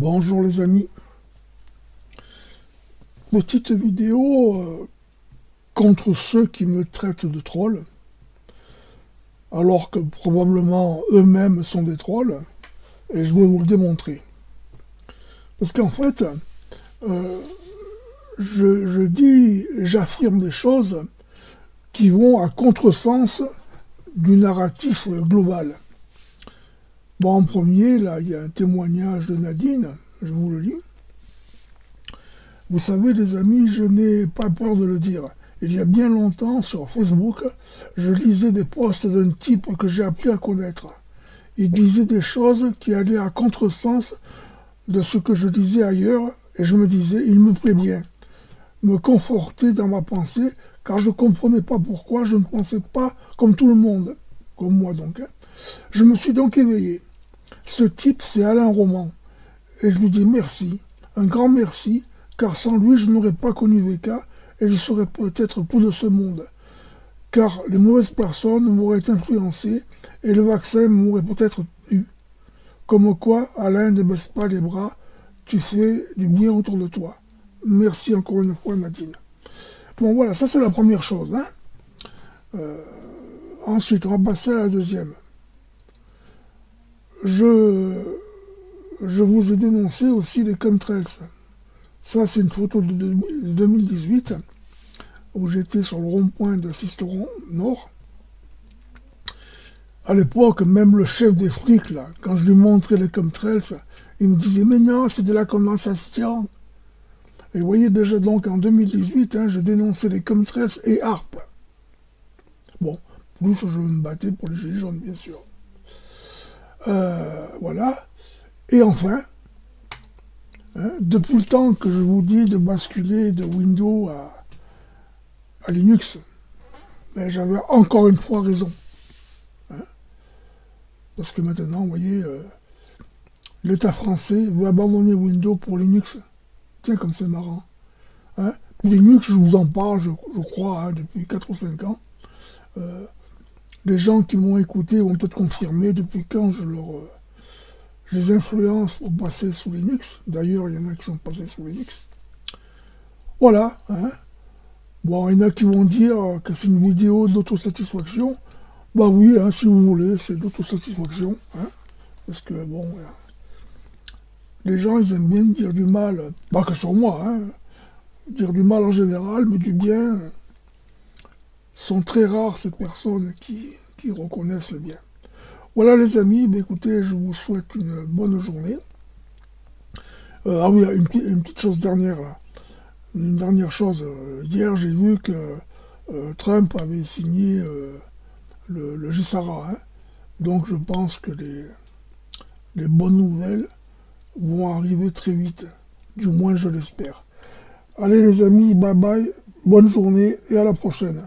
Bonjour les amis, petite vidéo contre ceux qui me traitent de troll, alors que probablement eux-mêmes sont des trolls, et je vais vous le démontrer. Parce qu'en fait, euh, j'affirme des choses qui vont à contresens du narratif global. Bon, en premier, là, il y a un témoignage de Nadine, je vous le lis. Vous savez, les amis, je n'ai pas peur de le dire. Il y a bien longtemps, sur Facebook, je lisais des posts d'un type que j'ai appris à connaître. Il disait des choses qui allaient à contresens de ce que je disais ailleurs, et je me disais, il me plaît bien. Me conforter dans ma pensée, car je ne comprenais pas pourquoi je ne pensais pas comme tout le monde. Comme moi donc. Je me suis donc éveillé. Ce type, c'est Alain Roman. Et je lui dis merci, un grand merci, car sans lui, je n'aurais pas connu VK et je serais peut-être plus de ce monde. Car les mauvaises personnes m'auraient influencé et le vaccin m'aurait peut-être eu. Comme quoi, Alain, ne baisse pas les bras, tu fais du bien autour de toi. Merci encore une fois, Nadine. Bon, voilà, ça c'est la première chose. Ensuite, on va passer à la deuxième. Je vous ai dénoncé aussi les chemtrails. Ça, c'est une photo de 2018 où j'étais sur le rond-point de Sisteron Nord. À l'époque, même le chef des flics, là, quand je lui montrais les chemtrails, il me disait « Mais non, c'est de la condensation !» Et vous voyez déjà donc en 2018, je dénonçais les chemtrails et ARP. Bon, plus je me battais pour les gilets jaunes, bien sûr. Voilà. Et enfin, depuis le temps que je vous dis de basculer de Windows à Linux, ben, j'avais encore une fois raison. Parce que maintenant, vous voyez, l'État français veut abandonner Windows pour Linux. Tiens, comme c'est marrant. Linux, je vous en parle, je crois, depuis 4 ou 5 ans. Les gens qui m'ont écouté vont peut-être confirmer depuis quand je les influence pour passer sous Linux. D'ailleurs, il y en a qui sont passés sous Linux. Voilà. Bon, il y en a qui vont dire que c'est une vidéo d'autosatisfaction. Bah oui, si vous voulez, c'est d'autosatisfaction. Parce que, bon, les gens, ils aiment bien dire du mal. Pas que sur moi, dire du mal en général, mais du bien. Sont très rares ces personnes qui reconnaissent le bien. Voilà les amis, écoutez, je vous souhaite une bonne journée. Oui, une petite chose dernière là. Une dernière chose. Hier, j'ai vu que Trump avait signé le GSARA. Donc je pense que les bonnes nouvelles vont arriver très vite. Du moins, je l'espère. Allez les amis, bye bye, bonne journée et à la prochaine.